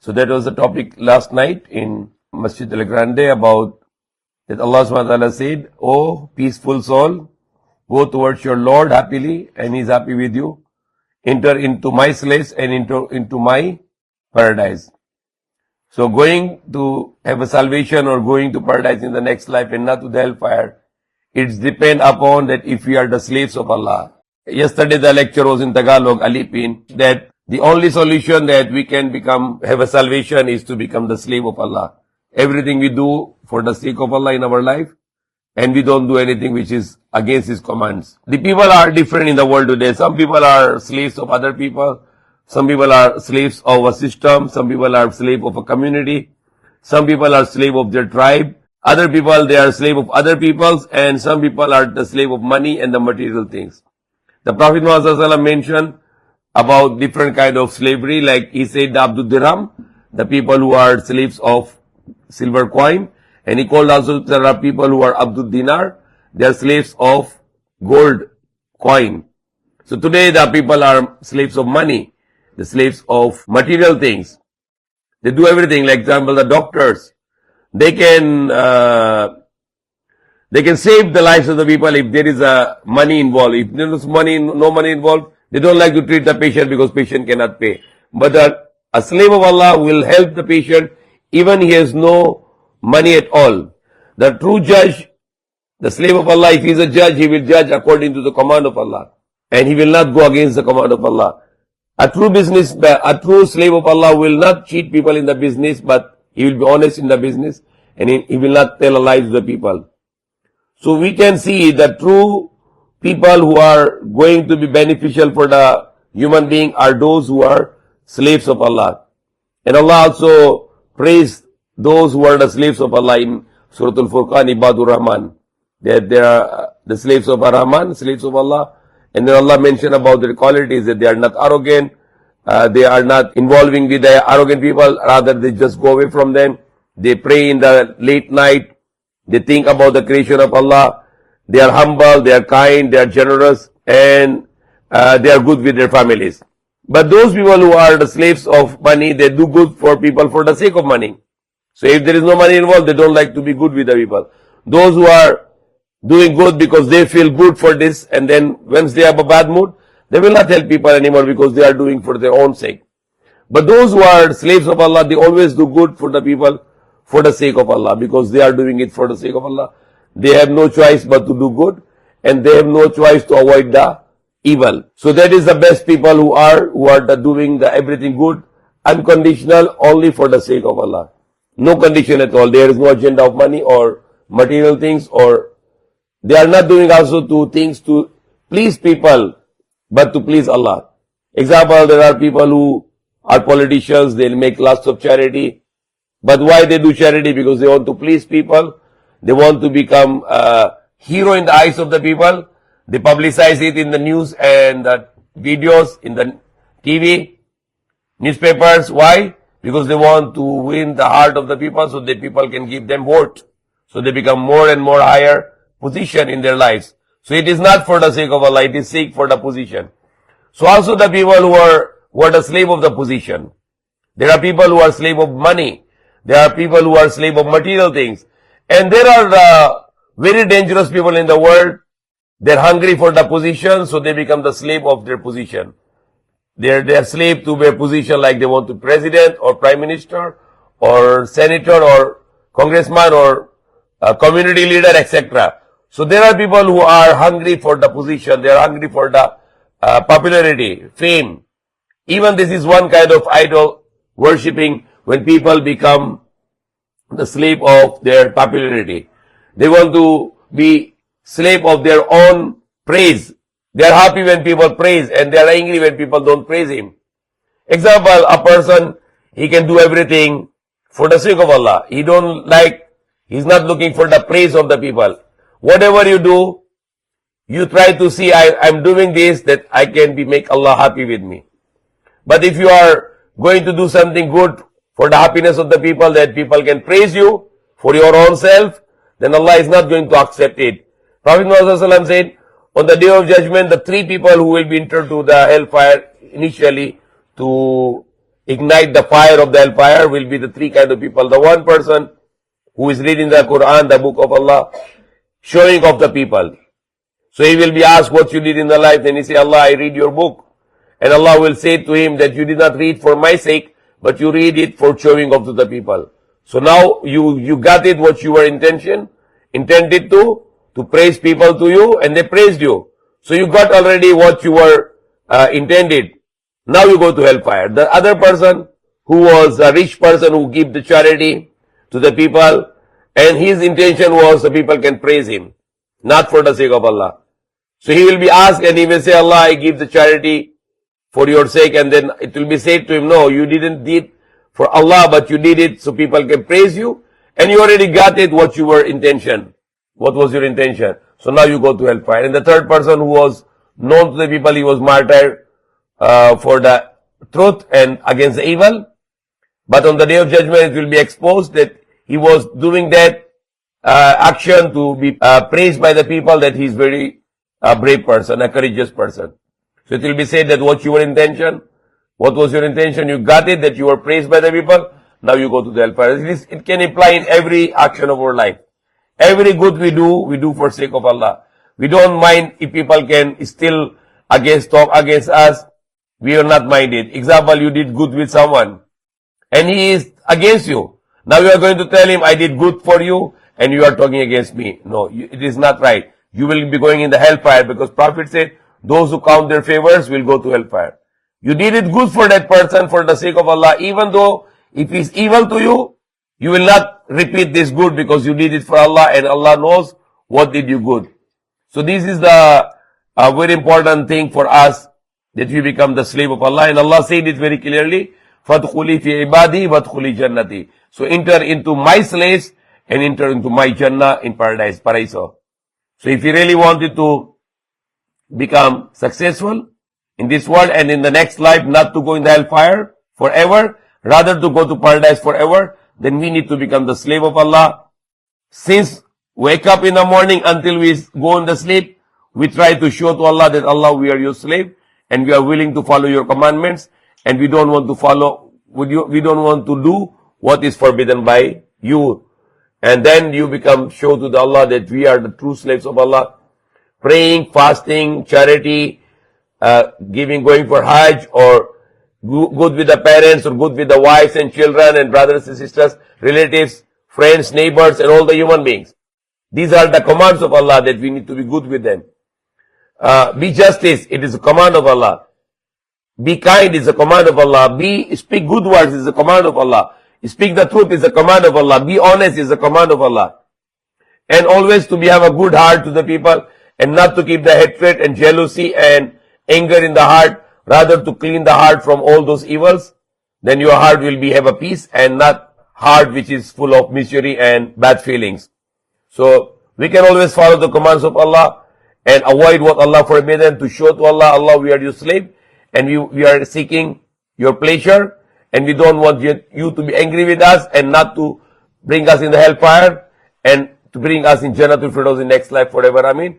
So that was the topic last night in Masjid Al-Grande about that Allah subhanahu wa ta'ala said, "Oh peaceful soul, go towards your Lord happily and He is happy with you. Enter into my slaves and into my paradise." So going to have a salvation or going to paradise in the next life and not to the hellfire, it's depend upon that if we are the slaves of Allah. Yesterday the lecture was in Tagalog, Alipin, that the only solution that we can have a salvation is to become the slave of Allah. Everything we do for the sake of Allah in our life, and we don't do anything which is against His commands. The people are different in the world today. Some people are slaves of other people. Some people are slaves of a system. Some people are slave of a community. Some people are slave of their tribe. Other people, they are slave of other peoples. And some people are the slave of money and the material things. The Prophet Muhammad mentioned about different kind of slavery. Like he said, the Abdul Dirham, the people who are slaves of silver coin. And he called also there are people who are Abdul Dinar. They are slaves of gold coin. So today the people are slaves of money. The slaves of material things. They do everything. Like example, the doctors. They can save the lives of the people if there is money involved. If there is no money involved, they don't like to treat the patient because patient cannot pay. But a slave of Allah will help the patient even he has no money at all. The true judge, the slave of Allah, if he is a judge, he will judge according to the command of Allah. And he will not go against the command of Allah. A true slave of Allah will not cheat people in the business, but he will be honest in the business and he will not tell a lie to the people. So we can see the true people who are going to be beneficial for the human being are those who are slaves of Allah. And Allah also praised those who are the slaves of Allah in Surah Al-Furqan, Ibadur Rahman. They are the slaves of Ar-Rahman, slaves of Allah. And then Allah mentioned about their qualities, that they are not arrogant, they are not involving with the arrogant people, rather they just go away from them. They pray in the late night, they think about the creation of Allah, they are humble, they are kind, they are generous, and they are good with their families. But those people who are the slaves of money, they do good for people for the sake of money. So if there is no money involved, they don't like to be good with the people. Those who are doing good because they feel good for this, and then once they have a bad mood, they will not help people anymore because they are doing for their own sake. But those who are slaves of Allah, they always do good for the people for the sake of Allah, because they are doing it for the sake of Allah. They have no choice but to do good, and they have no choice to avoid the evil. So that is the best people who are doing the everything good, unconditional, only for the sake of Allah. No condition at all. There is no agenda of money or material things, or they are not doing also to things to please people, but to please Allah. Example, there are people who are politicians, they'll make lots of charity. But why they do charity? Because they want to please people. They want to become a hero in the eyes of the people. They publicize it in the news and the videos, in the TV, newspapers. Why? Because they want to win the heart of the people so that people can give them vote. So they become more and more higher position in their lives. So it is not for the sake of Allah, it is sake for the position. So also the people who are the slave of the position. There are people who are slave of money. There are people who are slave of material things. And there are very dangerous people in the world. They're hungry for the position, so they become the slave of their position. They're slave to their position, like they want to be president or prime minister or senator or congressman or community leader, etc. So there are people who are hungry for the position. They are hungry for the popularity, fame. Even this is one kind of idol worshipping, when people become the slave of their popularity. They want to be slave of their own praise. They are happy when people praise, and they are angry when people don't praise him. Example, a person, he can do everything for the sake of Allah. He's not looking for the praise of the people. Whatever you do, you try to see, I'm doing this, that I can make Allah happy with me. But if you are going to do something good for the happiness of the people, that people can praise you for your own self, then Allah is not going to accept it. Prophet Muhammad said, on the day of judgment, the three people who will be entered to the hellfire initially to ignite the fire of the hellfire will be the three kind of people. The one person who is reading the Quran, the book of Allah, showing off the people. So he will be asked what you did in the life, then he say, Allah, I read your book. And Allah will say to him that you did not read for my sake, but you read it for showing off to the people. So now you got it what you were intended to praise people to you, and they praised you. So you got already what you were intended. Now you go to hellfire. The other person who was a rich person who gave the charity to the people, and his intention was the people can praise him, not for the sake of Allah. So he will be asked and he will say, Allah, I give the charity for your sake, and then it will be said to him, no, you didn't did for Allah, but you did it so people can praise you, and you already got it what you were intention. What was your intention? So now you go to hellfire. And the third person who was known to the people, he was martyred for the truth and against the evil. But on the day of judgment, it will be exposed that he was doing that action to be praised by the people, that he is very brave person, a courageous person. So it will be said that what your intention, what was your intention, you got it, that you were praised by the people, now you go to the hellfire. It can apply in every action of our life. Every good we do for sake of Allah. We don't mind if people can still talk against us. We will not mind it. Example, you did good with someone and he is against you. Now you are going to tell him, I did good for you and you are talking against me. No, it is not right. You will be going in the hellfire, because Prophet said, those who count their favors will go to hellfire. You did it good for that person for the sake of Allah, even though if he is evil to you, you will not repeat this good because you did it for Allah and Allah knows what did you good. So this is the very important thing for us, that we become the slave of Allah. And Allah said it very clearly, فَادْخُلِي فِي عِبَادِي وَادْخُلِي جَنَّتِي. So enter into my slaves and enter into my Jannah in paradise, paraiso. So if you really wanted to become successful in this world and in the next life, not to go in the hellfire forever, rather to go to paradise forever, then we need to become the slave of Allah. Since wake up in the morning until we go in the sleep, we try to show to Allah that Allah, we are your slave and we are willing to follow your commandments, and we don't want to we don't want to do what is forbidden by you. And then you show to Allah that we are the true slaves of Allah. Praying, fasting, charity, going for Hajj, or good with the parents, or good with the wives and children and brothers and sisters, relatives, friends, neighbors, and all the human beings. These are the commands of Allah, that we need to be good with them. Be justice, it is a command of Allah. Be kind is a command of Allah. Speak good words is a command of Allah. Speak the truth is a command of Allah. Be honest is a command of Allah. And always to have a good heart to the people, and not to keep the hatred and jealousy and anger in the heart, rather to clean the heart from all those evils. Then your heart will have a peace, and not heart which is full of misery and bad feelings. So we can always follow the commands of Allah and avoid what Allah forbidden, to show to Allah, Allah, we are your slave and we are seeking your pleasure, and we don't want you to be angry with us, and not to bring us in the hellfire, and to bring us in Jannatul Firdaus in next life forever. Ameen.